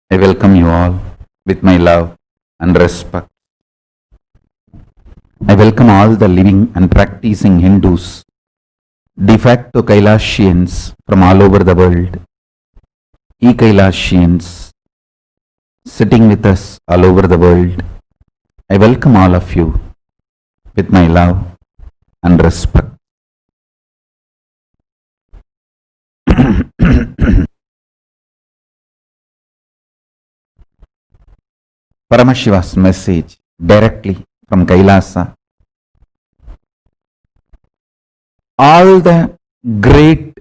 I welcome you all with my love and respect. I welcome all the living and practicing Hindus, de facto Kailashians from all over the world, e-Kailashians sitting with us all over the world. I welcome all of you with my love and respect. Paramashiva's message directly from Kailasa. All the great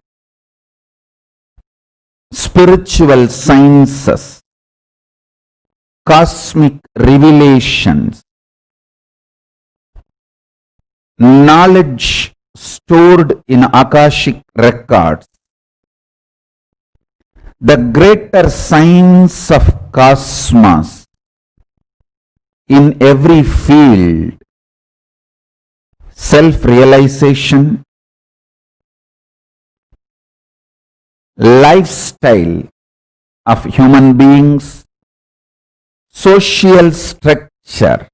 spiritual sciences, cosmic revelations, knowledge stored in Akashic records, the greater science of cosmos in every field, self-realization, lifestyle of human beings, social structure,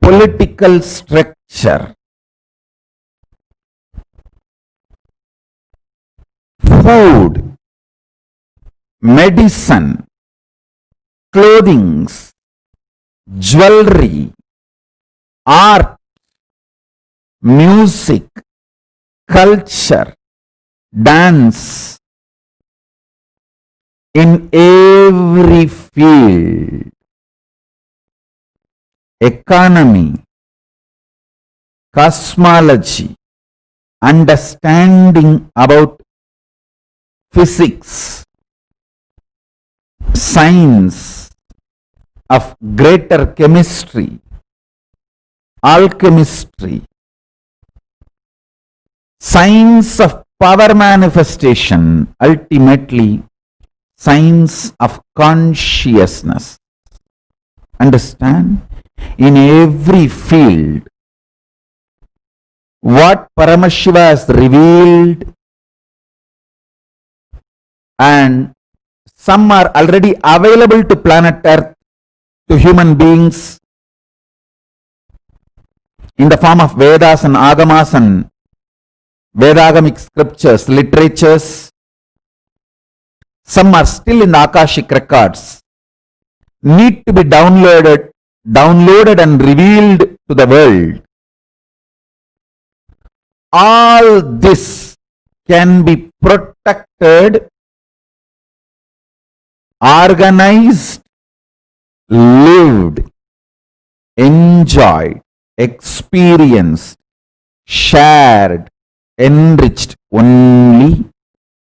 political structure, food, medicine, clothing, jewelry, art, music, culture, dance, in every field, economy, cosmology, understanding about physics, science of greater chemistry, alchemistry, science of power manifestation, ultimately science of consciousness. Understand? In every field, what Paramashiva has revealed, and some are already available to planet Earth, to human beings, in the form of Vedas and Agamas and Vedagamic scriptures, literatures. Some are still in the Akashic records, need to be downloaded and revealed to the world. All this can be protected, organized, lived, enjoyed, experienced, shared, enriched only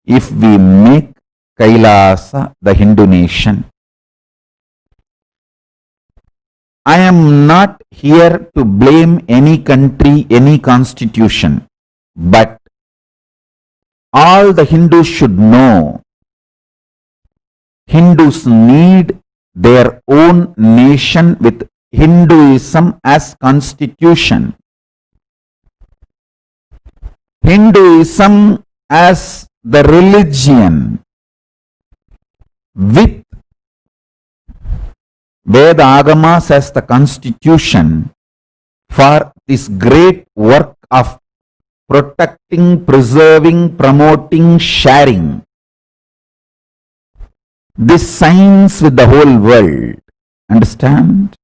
if we make Kailasa the Hindu nation. I am not here to blame any country, any constitution, but all the Hindus should know Hindus need their own nation with Hinduism as constitution. Hinduism as the religion with Veda Agamas as the constitution for this great work of protecting, preserving, promoting, sharing this science with the whole world. Understand?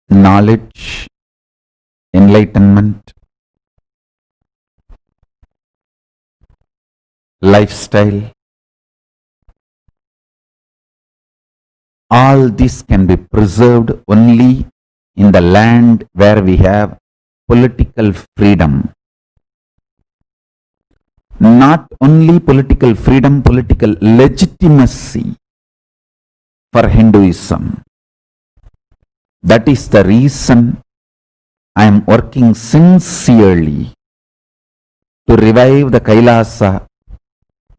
Knowledge, enlightenment, lifestyle, all this can be preserved only in the land where we have political freedom. Not only political freedom, political legitimacy. for Hinduism. That is the reason I am working sincerely to revive the Kailasa,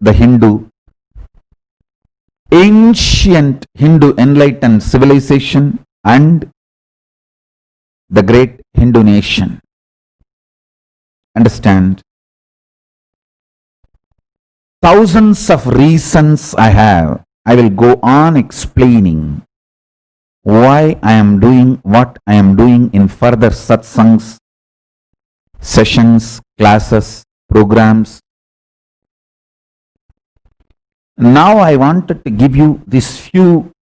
the ancient Hindu enlightened civilization and the great Hindu nation. Understand? Thousands of reasons I have. I will go on explaining why I am doing what I am doing in further satsangs, sessions, classes, programs. Now I wanted to give you these few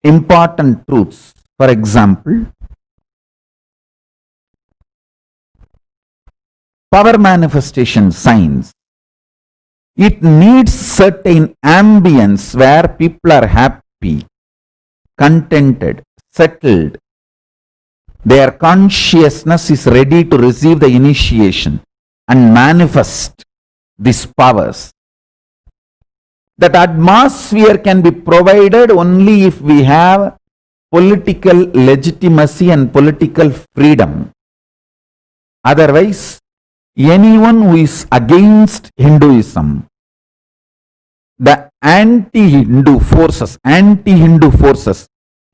important truths. For example, power manifestation science. It needs certain ambience where people are happy, contented, settled. Their consciousness is ready to receive the initiation and manifest these powers. That atmosphere can be provided only if we have political legitimacy and political freedom. Otherwise, anyone who is against Hinduism, the anti-Hindu forces,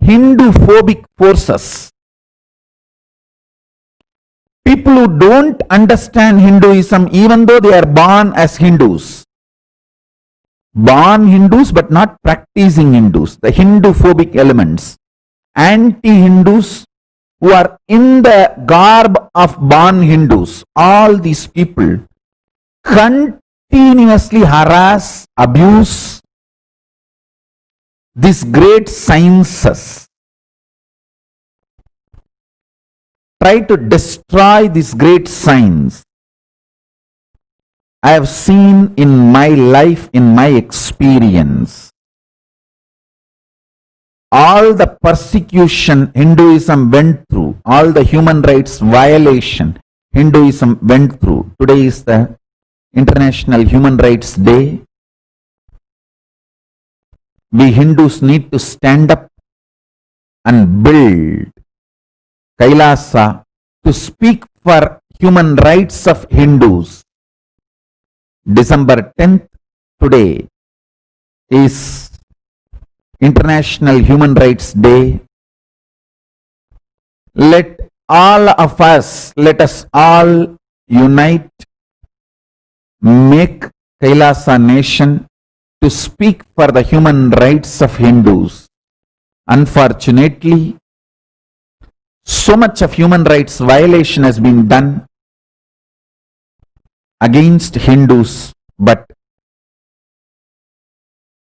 Hindu-phobic forces, people who don't understand Hinduism even though they are born as Hindus, but not practicing Hindus, the Hindu-phobic elements, anti-Hindus who are in the garb of born Hindus, all these people continuously harass, abuse these great sciences, try to destroy this great science. I have seen in my life, in my experience, all the persecution Hinduism went through, all the human rights violation Hinduism went through. Today is the International Human Rights Day. We Hindus need to stand up and build Kailasa to speak for human rights of Hindus. December 10th, today, is International Human Rights Day. Let us all unite, make Kailasa nation to speak for the human rights of Hindus. Unfortunately, so much of human rights violation has been done against Hindus, but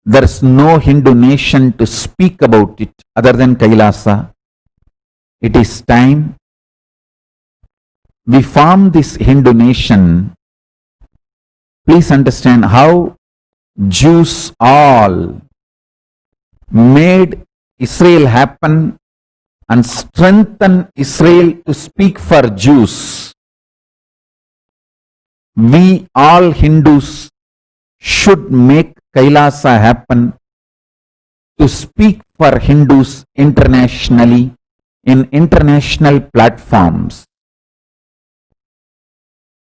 there is no Hindu nation to speak about it other than Kailasa. It is time we form this Hindu nation. Please understand how Jews all made Israel happen and strengthen Israel to speak for Jews. We all Hindus should make Kailasa happen to speak for Hindus internationally in international platforms.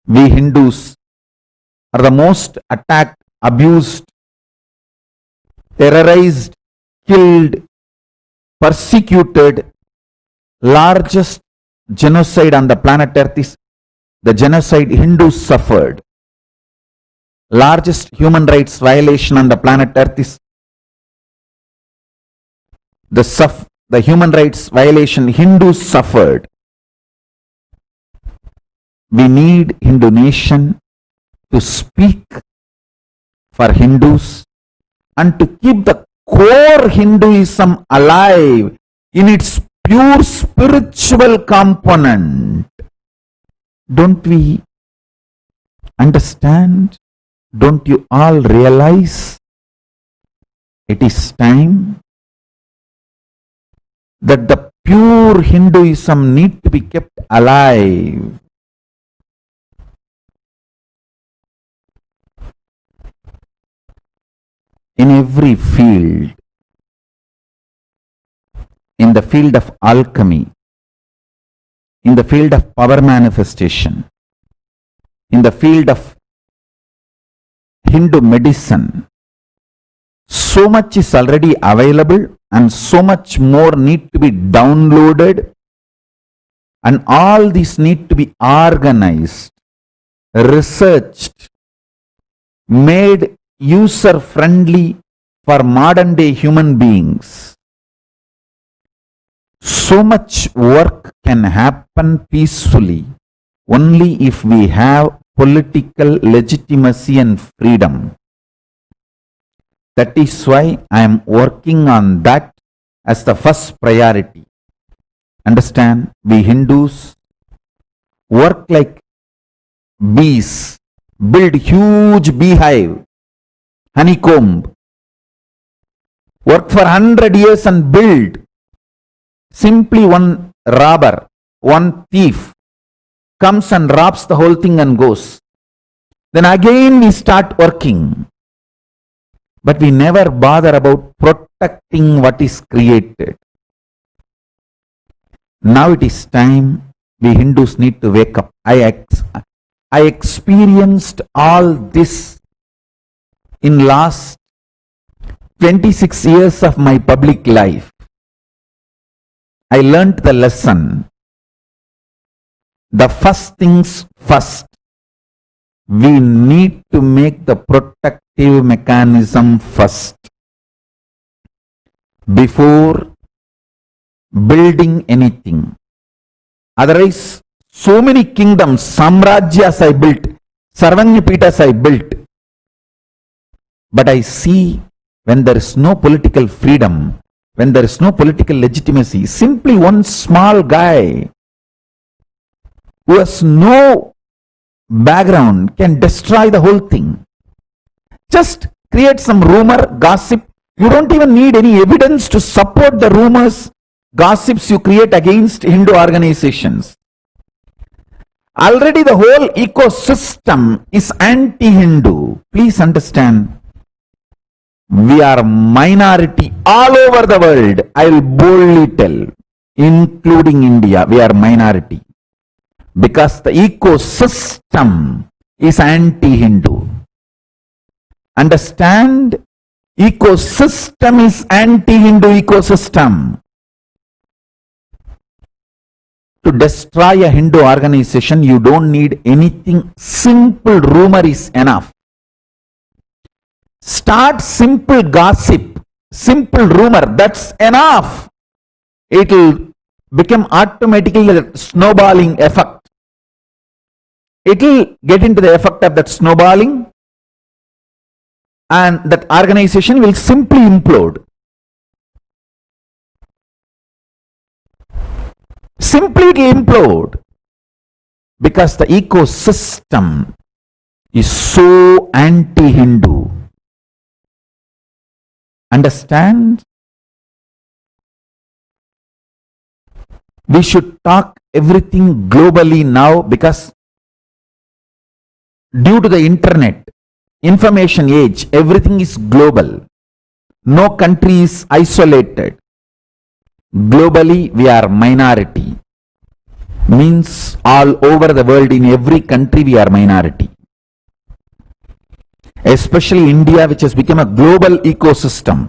We Hindus are the most attacked, abused, terrorized, killed, persecuted. Largest genocide on the planet Earth is the genocide Hindus suffered. Largest human rights violation on the planet Earth is the human rights violation Hindus suffered. We need Hindu nation to speak for Hindus and to keep the core Hinduism alive in its pure spiritual component. Don't we understand? Don't you all realize it is time that the pure Hinduism need to be kept alive? in every field, in the field of alchemy, in the field of power manifestation, in the field of Hindu medicine. So much is already available and so much more need to be downloaded, and all these need to be organized, researched, made user friendly for modern day human beings. So much work can happen peacefully only if we have political legitimacy and freedom. That is why I am working on that as the first priority. Understand, we Hindus work like bees, build huge beehive, honeycomb, work for 100 years and build. Simply one robber, one thief comes and robs the whole thing and goes. Then again we start working. But we never bother about protecting what is created. Now it is time we Hindus need to wake up. I experienced all this in last 26 years of my public life. I learnt the lesson. The first things first. We need to make the protective mechanism first before building anything. Otherwise, so many kingdoms, samrajyas I built, Sarvanyapitas I built. But I see when there is no political freedom, when there is no political legitimacy, simply one small guy who has no background can destroy the whole thing. Just create some rumor, gossip. You don't even need any evidence to support the rumors, gossips you create against Hindu organizations. Already the whole ecosystem is anti-Hindu. Please understand, we are minority all over the world. I will boldly tell, including India, we are minority. Because the ecosystem is anti-Hindu. Understand? Ecosystem is anti-Hindu ecosystem. To destroy a Hindu organization, you don't need anything. Simple rumor is enough. Start simple gossip, simple rumor, that's enough. It will become automatically a snowballing effect. It will get into the effect of that snowballing, and that organization will simply implode. Simply it will implode because the ecosystem is so anti-Hindu. Understand? We should talk everything globally now because due to the internet, information age, everything is global. No country is isolated. Globally, we are minority. Means all over the world, in every country, we are minority. Especially India, which has become a global ecosystem.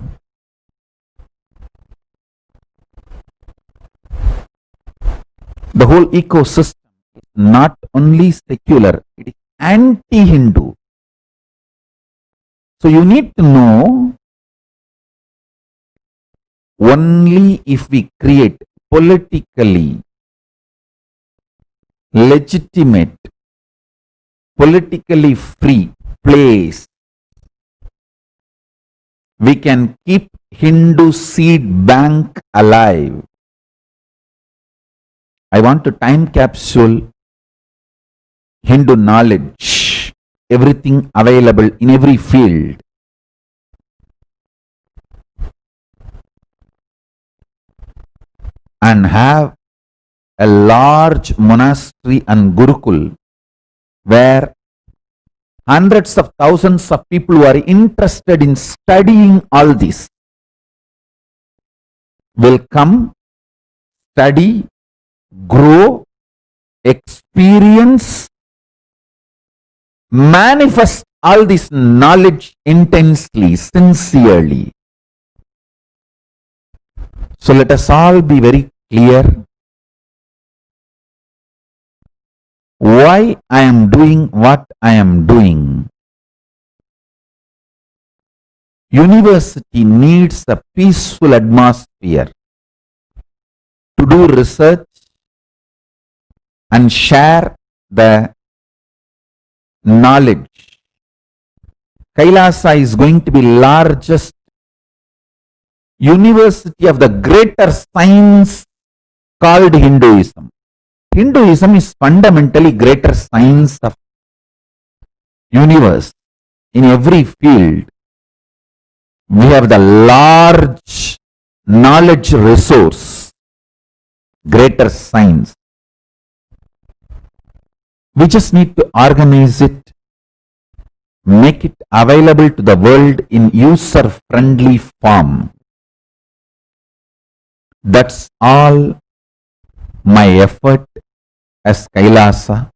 The whole ecosystem is not only secular, it is anti-Hindu. So you need to know, only if we create politically legitimate, politically free place, we can keep Hindu seed bank alive. I want to time capsule Hindu knowledge, everything available in every field. And have a large monastery and Gurukul where hundreds of thousands of people who are interested in studying all this will come, study, grow, experience, manifest all this knowledge intensely, sincerely. So let us all be very clear why I am doing what I am doing. University needs a peaceful atmosphere to do research and share the knowledge. Kailasa is going to be largest university of the greater science called Hinduism. Hinduism is fundamentally greater science of universe. In every field, we have the large knowledge resource, greater science. We just need to organize it, make it available to the world in user-friendly form. That's all my effort as Kailasa.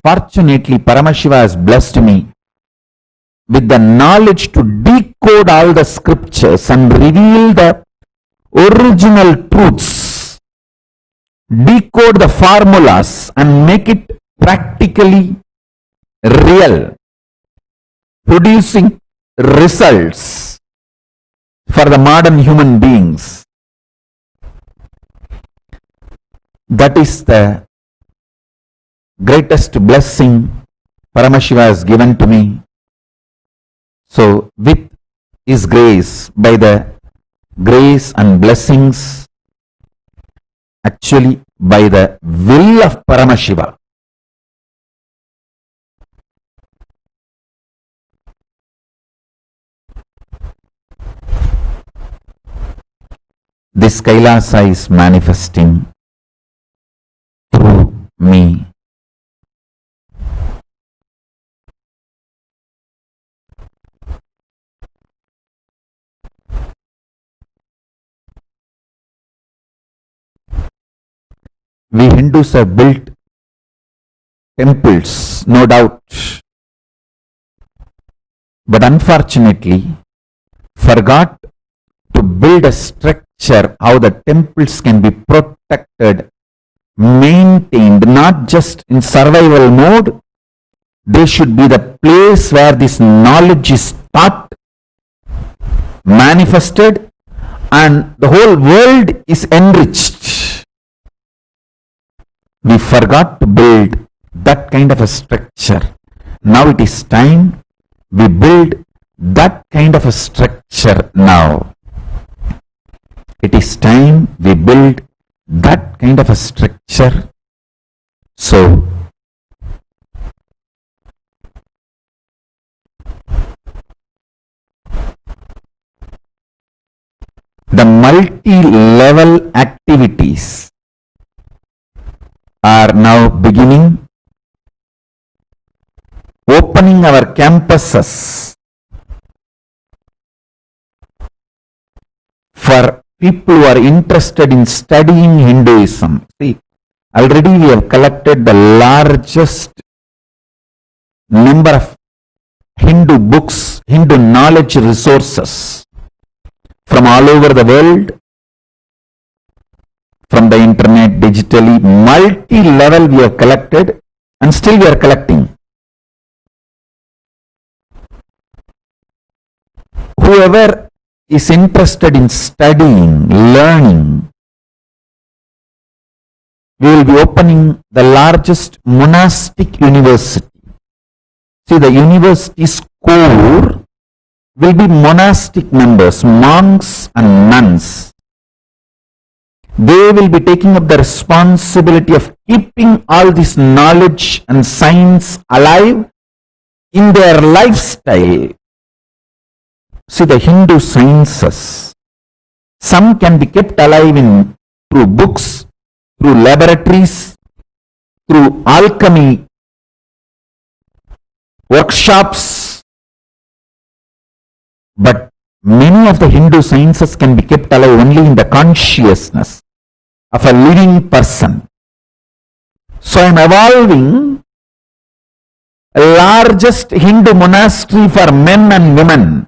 Fortunately, Paramashiva has blessed me with the knowledge to decode all the scriptures and reveal the original truths, decode the formulas and make it practically real, producing results for the modern human beings. That is the greatest blessing Paramashiva has given to me. So with His grace, by the grace and blessings, actually by the will of Paramashiva, this Kailasa is manifesting through me. We Hindus have built temples, no doubt, but unfortunately forgot to build a structure how the temples can be protected, maintained, not just in survival mode. They should be the place where this knowledge is taught, manifested, and the whole world is enriched. We forgot to build that kind of a structure. Now it is time we build that kind of a structure now. It is time we build that kind of a structure. So, the multi-level activities are now beginning, opening our campuses for people who are interested in studying Hinduism. See, already we have collected the largest number of Hindu books, Hindu knowledge resources from all over the world, from the internet, digitally, multi-level we have collected, and still we are collecting. Whoever is interested in studying, learning, we will be opening the largest monastic university. See, the university's core will be monastic members, monks and nuns. They will be taking up the responsibility of keeping all this knowledge and science alive in their lifestyle. See, the Hindu sciences, some can be kept alive through books, through laboratories, through alchemy workshops, but many of the Hindu sciences can be kept alive only in the consciousness of a living person. So I am evolving a largest Hindu monastery for men and women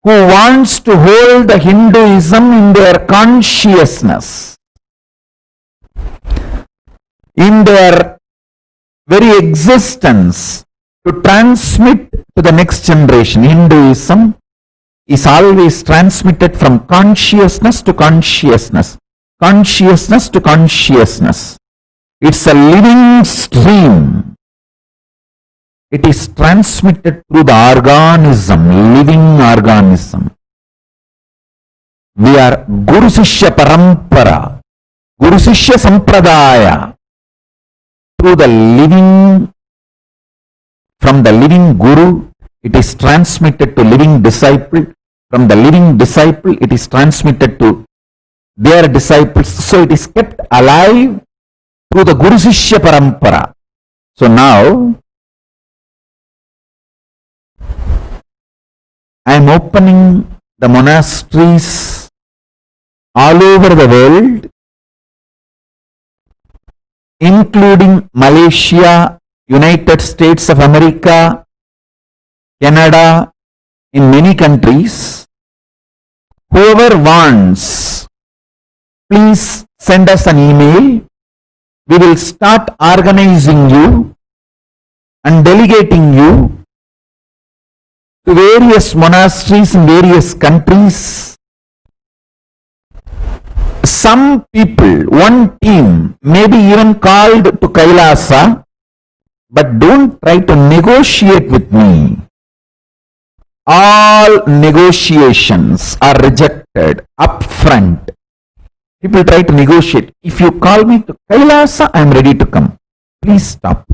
who wants to hold the Hinduism in their consciousness, in their very existence, to transmit to the next generation. Hinduism is always transmitted from consciousness to consciousness, consciousness to consciousness. It's a living stream. It is transmitted through the organism, living organism. We are Guru Sishya Parampara, Guru Sishya Sampradaya. Through the living, from the living Guru, it is transmitted to living disciple. From the living disciple, it is transmitted to their disciples. So it is kept alive through the Guru Sishya Parampara. So now, I am opening the monasteries all over the world, including Malaysia, United States of America, Canada, in many countries. Whoever wants, please send us an email. We will start organizing you and delegating you to various monasteries in various countries. Some people, one team, may be even called to Kailasa, but don't try to negotiate with me. All negotiations are rejected up front. People try to negotiate. If you call me to Kailasa, I am ready to come. Please stop.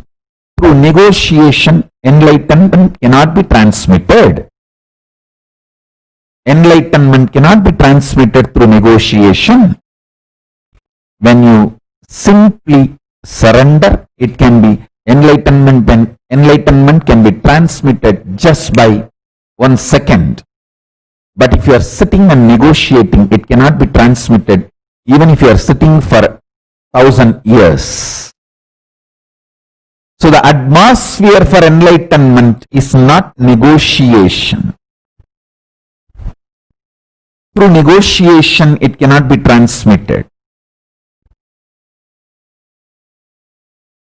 Through negotiation, enlightenment cannot be transmitted. Enlightenment cannot be transmitted through negotiation. When you simply surrender, it can be enlightenment. Enlightenment can be transmitted just by 1 second. But if you are sitting and negotiating, it cannot be transmitted even if you are sitting for 1,000 years. So the atmosphere for enlightenment is not negotiation. Through negotiation, it cannot be transmitted.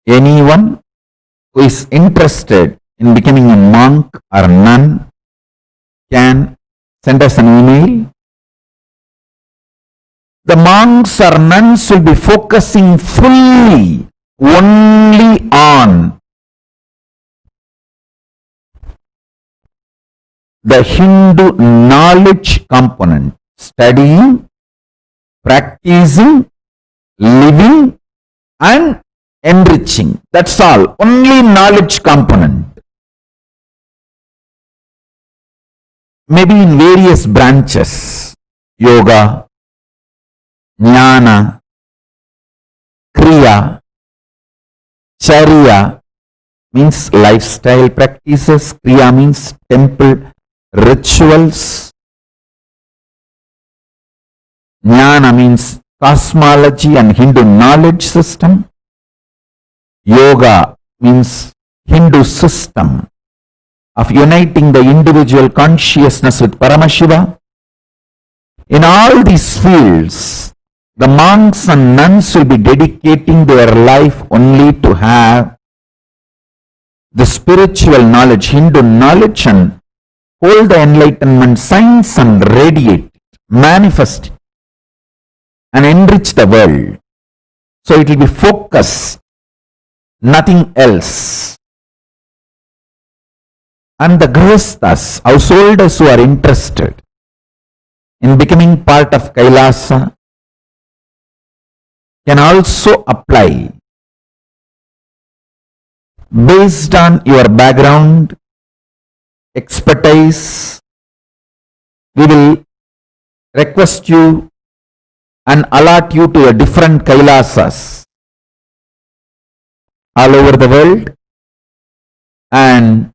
Anyone who is interested in becoming a monk or nun can send us an email. The monks or nuns will be focusing fully only on the Hindu knowledge component, studying, practicing, living and enriching. That's all. Only knowledge component. Maybe in various branches, yoga, jnana, kriya, charya means lifestyle practices, kriya means temple rituals, jnana means cosmology and Hindu knowledge system, yoga means Hindu system of uniting the individual consciousness with Paramashiva. In all these fields, the monks and nuns will be dedicating their life only to have the spiritual knowledge, Hindu knowledge, and hold the enlightenment science and radiate it, manifest it, and enrich the world. So it will be focused, nothing else. And the grihasthas, householders who are interested in becoming part of Kailasa, can also apply based on your background, expertise. We will request you and allot you to a different Kailasas all over the world, and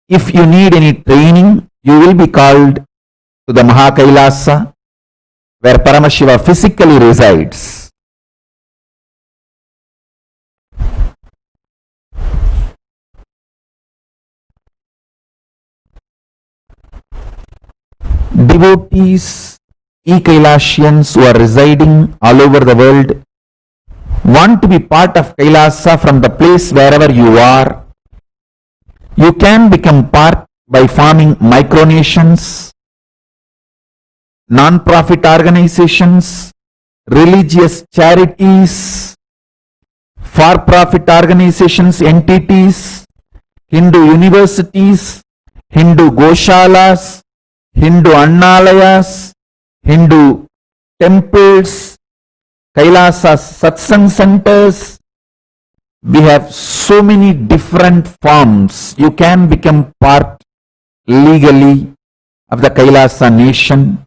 If you need any training, you will be called to the Mahakailasa, where Paramashiva physically resides. Devotees, e-Kailasians who are residing all over the world want to be part of Kailasa from the place wherever you are. You can become part by forming micronations, non-profit organizations, religious charities, for-profit organizations, entities, Hindu universities, Hindu Goshalas, Hindu Annalayas, Hindu temples, Kailasa satsang centers. We have so many different forms. You can become part legally of the Kailasa nation.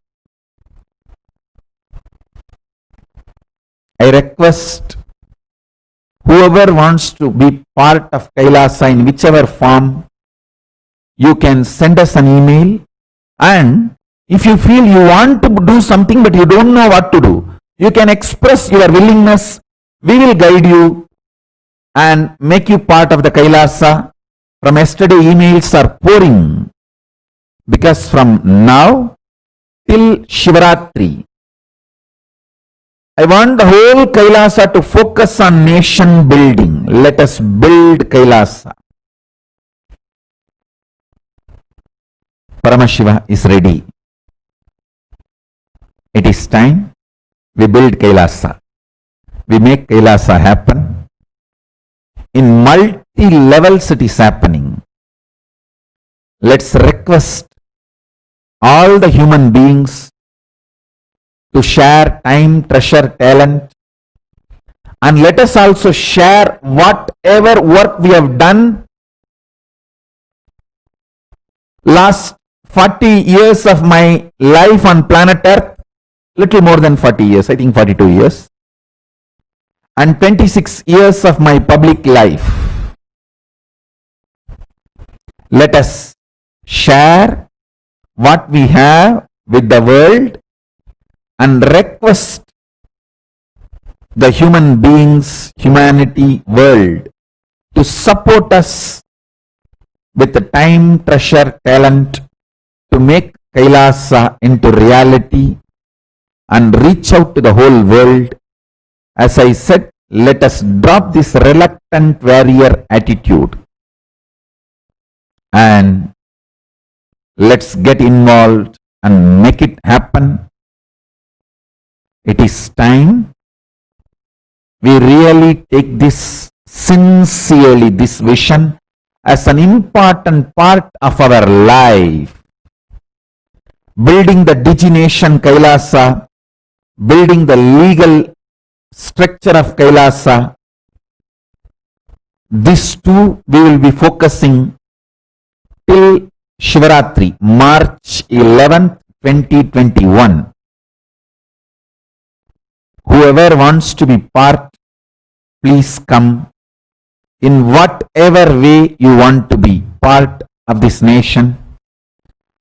I request whoever wants to be part of Kailasa in whichever form, you can send us an email, and if you feel you want to do something but you don't know what to do, you can express your willingness. We will guide you and make you part of the Kailasa. From yesterday, emails are pouring, because from now till Shivaratri, I want the whole Kailasa to focus on nation building. Let us build Kailasa. Paramashiva is ready. It is time we build Kailasa. We make Kailasa happen. In multi-levels it is happening. Let's request all the human beings to share time, treasure, talent, and let us also share whatever work we have done. Last 40 years of my life on planet Earth, little more than 40 years, I think 42 years, and 26 years of my public life. Let us share what we have with the world and request the human beings, humanity, world to support us with the time, treasure, talent to make Kailasa into reality and reach out to the whole world. As I said, let us drop this reluctant warrior attitude and let's get involved and make it happen. It is time we really take this sincerely, this vision, as an important part of our life. Building the Digination Kailasa, building the legal structure of Kailasa, these two we will be focusing till Shivaratri, March 11th, 2021. Whoever wants to be part, please come. In whatever way you want to be part of this nation.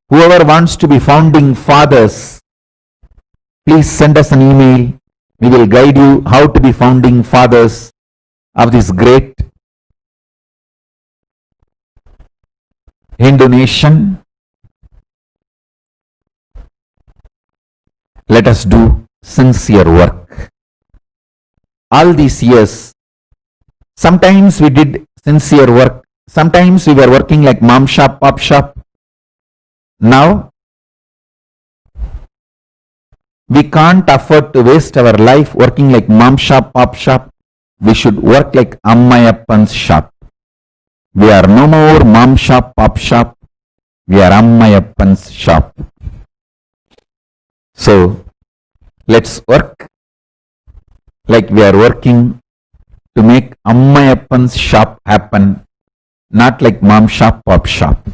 Whoever wants to be founding fathers, please send us an email. We will guide you how to be founding fathers of this great Hindu nation. Let us do sincere work. All these years, sometimes we did sincere work. Sometimes we were working like mom shop, pop shop. Now, we can't afford to waste our life working like mom shop, pop shop. We should work like Ammayappan's shop. We are no more mom shop, pop shop. We are Ammayappan's shop. So, let's work like we are working to make Ammayappan's shop happen, not like mom shop, pop shop.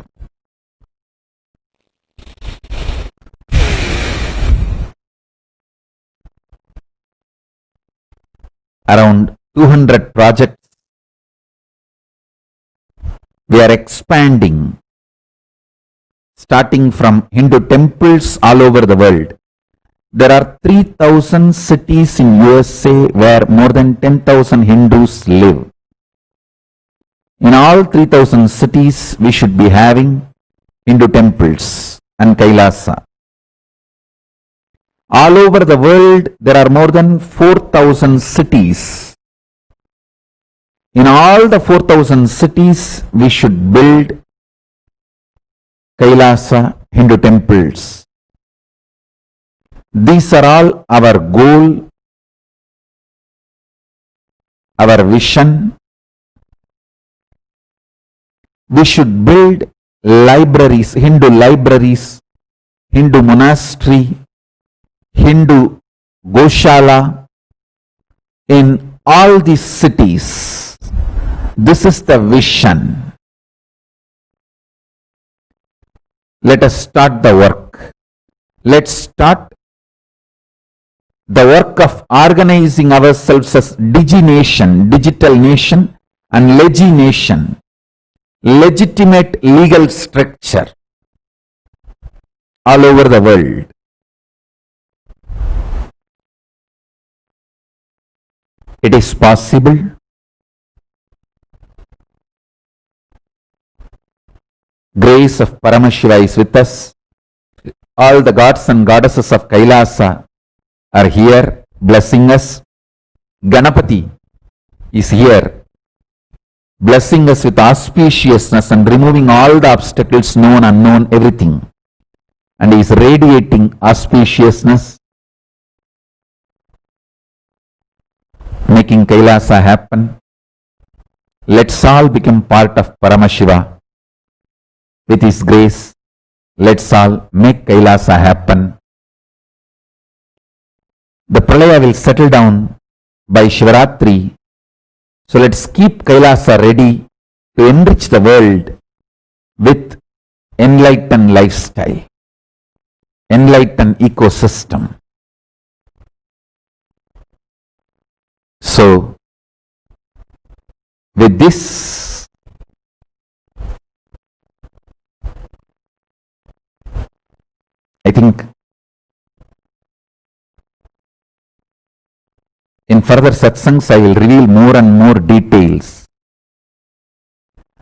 Around 200 projects. We are expanding starting from Hindu temples all over the world. There are 3,000 cities in USA where more than 10,000 Hindus live. In all 3,000 cities, we should be having Hindu temples and Kailasa. All over the world, there are more than 4,000 cities. In all the 4,000 cities, we should build Kailasa Hindu temples. These are all our goal, our vision. We should build libraries, Hindu monastery, Hindu Goshala in all these cities. This is the vision. Let us start the work. Let's start the work of organizing ourselves as DigiNation, digital nation, and Legination, legitimate legal structure all over the world. It is possible. Grace of Paramashiva is with us. All the gods and goddesses of Kailasa are here blessing us. Ganapati is here blessing us with auspiciousness and removing all the obstacles, known, unknown, everything. And he is radiating auspiciousness, making Kailasa happen. Let's all become part of Paramashiva. With his grace, let's all make Kailasa happen. The Pralaya will settle down by Shivaratri. So let's keep Kailasa ready to enrich the world with enlightened lifestyle, enlightened ecosystem. So, with this, I think in further satsangs I will reveal more and more details.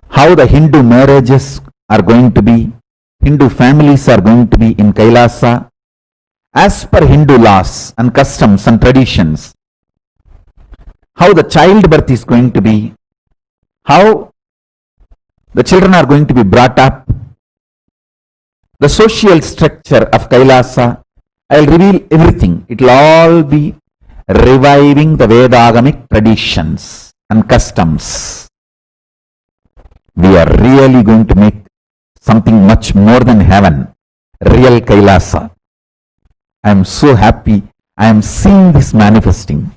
How the Hindu marriages are going to be, Hindu families are going to be in Kailasa as per Hindu laws and customs and traditions. How the childbirth is going to be, how the children are going to be brought up, the social structure of Kailasa. I will reveal everything. It will all be reviving the Vedagamic traditions and customs. We are really going to make something much more than heaven, real Kailasa. I am so happy. I am seeing this manifesting.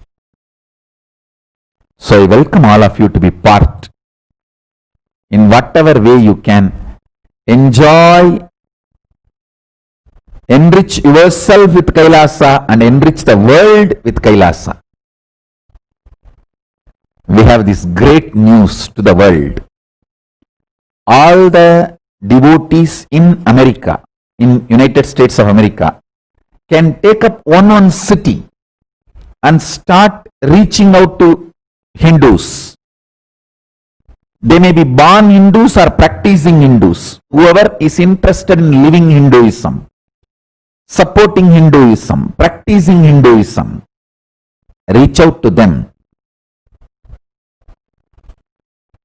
So I welcome all of you to be part. In whatever way you can, enjoy, enrich yourself with Kailasa and enrich the world with Kailasa. We have this great news to the world. All the devotees in America, in United States of America, can take up one city and start reaching out to Hindus. They may be born Hindus or practicing Hindus. Whoever is interested in living Hinduism, supporting Hinduism, practicing Hinduism, reach out to them.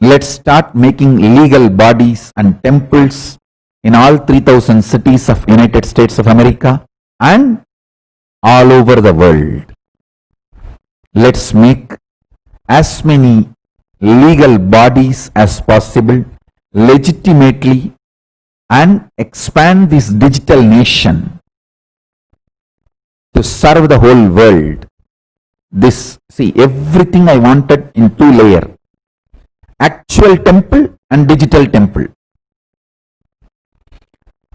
Let's start making legal bodies and temples in all 3,000 cities of United States of America and all over the world. Let's make as many legal bodies as possible legitimately and expand this digital nation to serve the whole world. This, see, everything I wanted in two layers. Actual temple and digital temple.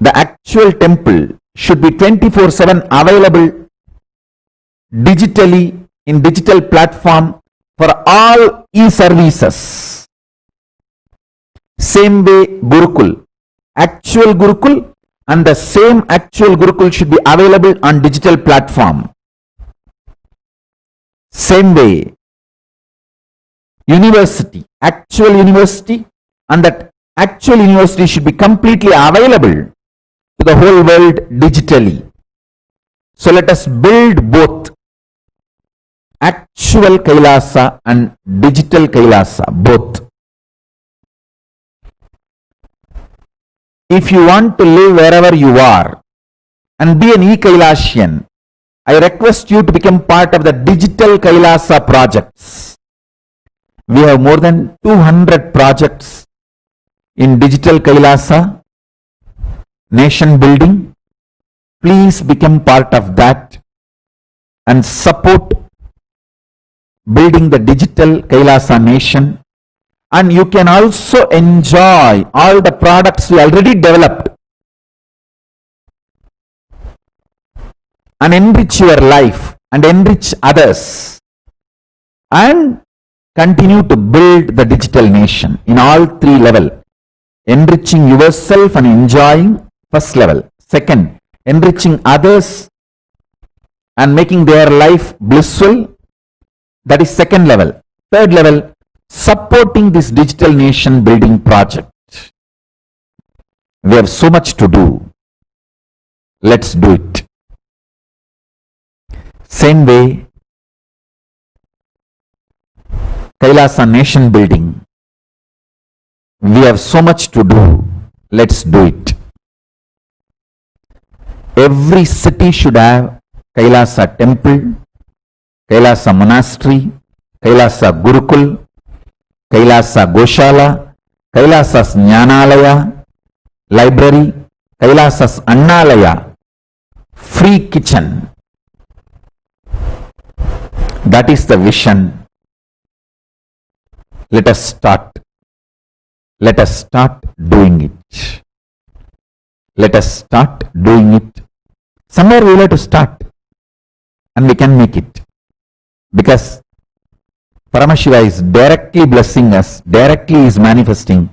The actual temple should be 24/7 available digitally in digital platform for all e-services. Same way Gurukul. Actual Gurukul And the same actual Gurukul should be available on digital platform. Same way, university, actual university, and that actual university should be completely available to the whole world digitally. So let us build both actual Kailasa and digital Kailasa, both. If you want to live wherever you are and be an e-Kailasian, I request you to become part of the digital Kailasa projects. We have more than 200 projects in digital Kailasa, nation building. Please become part of that and support building the digital Kailasa nation. And you can also enjoy all the products we already developed and enrich your life and enrich others and continue to build the digital nation in all three levels. Enriching yourself and enjoying, first level. Second, enriching others and making their life blissful, that is second level. Third level, supporting this digital nation building project. We have so much to do. Let's do it. Same way, Kailasa nation building. We have so much to do. Let's do it. Every city should have Kailasa temple, Kailasa monastery, Kailasa Gurukul, Kailasa Goshala, Kailasas Jnanalaya, library, Kailasas Annalaya, free kitchen. That is the vision. Let us start. Let us start doing it. Let us start doing it. Somewhere we will have to start and we can make it. Because Paramashiva is directly blessing us, directly is manifesting.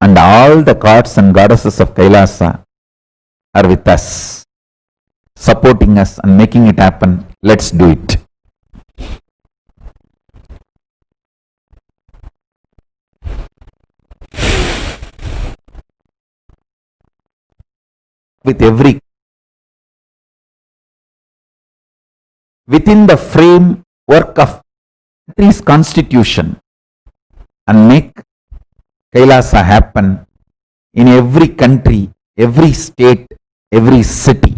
And all the gods and goddesses of Kailasa are with us, supporting us and making it happen. Let's do it. With every within the framework of country's constitution and make Kailasa happen in every country, every state, every city.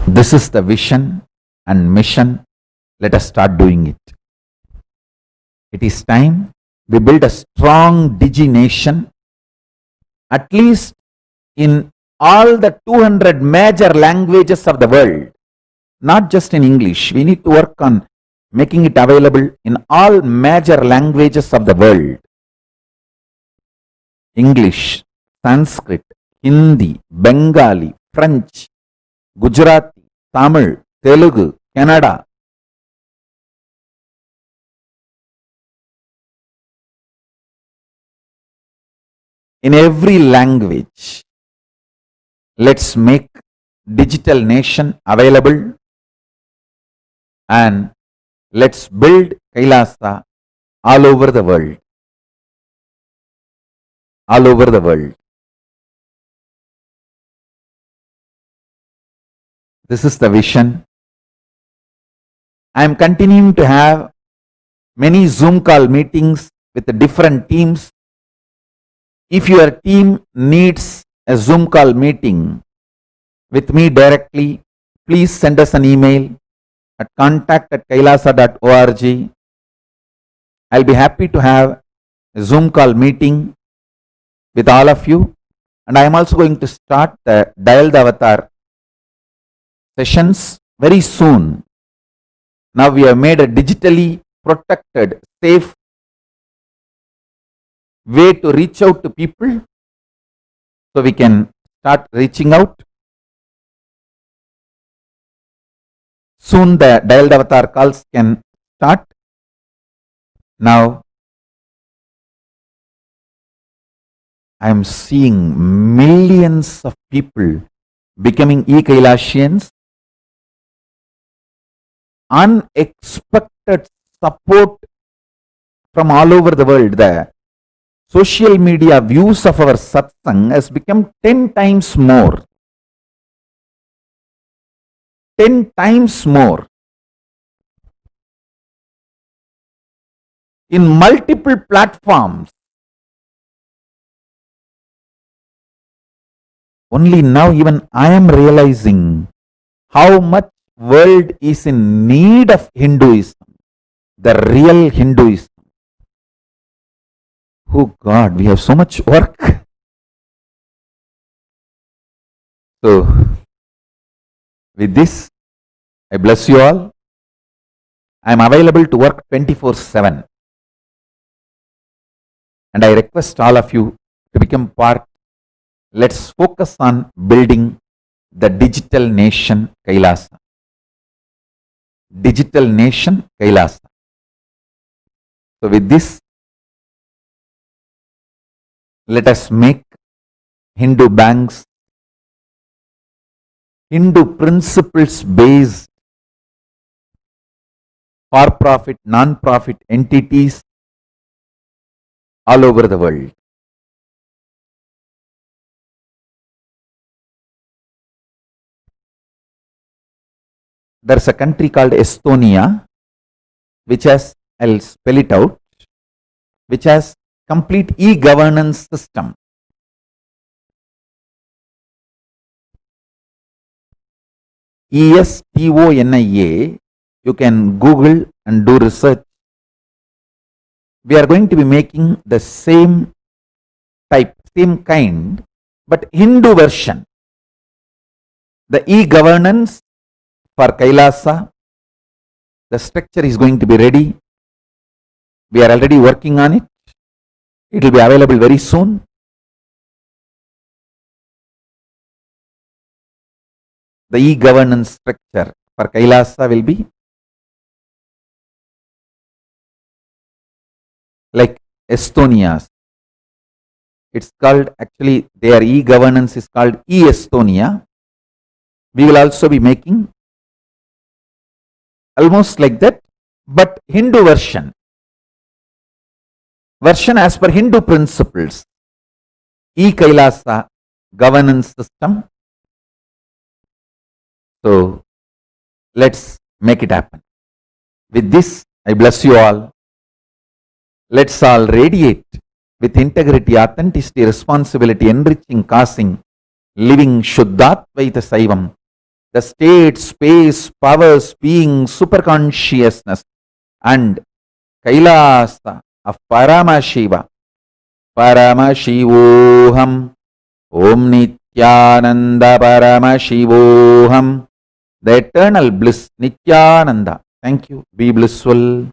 This is the vision and mission. Let us start doing it. It is time we build a strong Digi nation, at least in all the 200 major languages of the world, not just in English. We need to work on making it available in all major languages of the world. English, Sanskrit, Hindi, Bengali, French, Gujarati, Tamil, Telugu, Kannada. In every language, let's make digital nation available and let's build Kailasa all over the world. All over the world. This is the vision. I am continuing to have many Zoom call meetings with the different teams. If your team needs a Zoom call meeting with me directly, please send us an email at contact@kailasa.org. I'll be happy to have a Zoom call meeting with all of you. And I am also going to start the Dial the Avatar sessions very soon. Now we have made a digitally protected, safe way to reach out to people. So we can start reaching out. Soon the dialed avatar calls can start. Now I am seeing millions of people becoming e-Kailashians. Unexpected support from all over the world. The social media views of our satsang has become 10 times more. 10 times more. In multiple platforms. Only now even I am realizing how much world is in need of Hinduism. The real Hinduism. Oh God, we have so much work. So, with this, I bless you all. I am available to work 24/7. And I request all of you to become part. Let's focus on building the digital nation Kailasa. Digital nation Kailasa. So with this, let us make Hindu banks, Hindu principles based for-profit, non-profit entities all over the world. There's a country called Estonia, which has, I'll spell it out, which has complete e-governance system. Estonia, you can Google and do research. We are going to be making the same type, same kind, but Hindu version. The e-governance for Kailasa, the structure is going to be ready. We are already working on it. It will be available very soon. The e-governance structure for Kailasa will be like Estonia's. It's called, actually their e-governance is called e-Estonia. We will also be making almost like that, but Hindu version. Version as per Hindu principles. E-Kailasa governance system. So let's make it happen. With this, I bless you all. Let's all radiate with integrity, authenticity, responsibility, enriching, causing, living Shuddhatvaita Saivam. The state, space, powers, being, superconsciousness, and Kailasa of Paramashiva. Paramashivoham. Om Nityananda Paramashivoham. The eternal bliss, Nityananda. Thank you. Be blissful.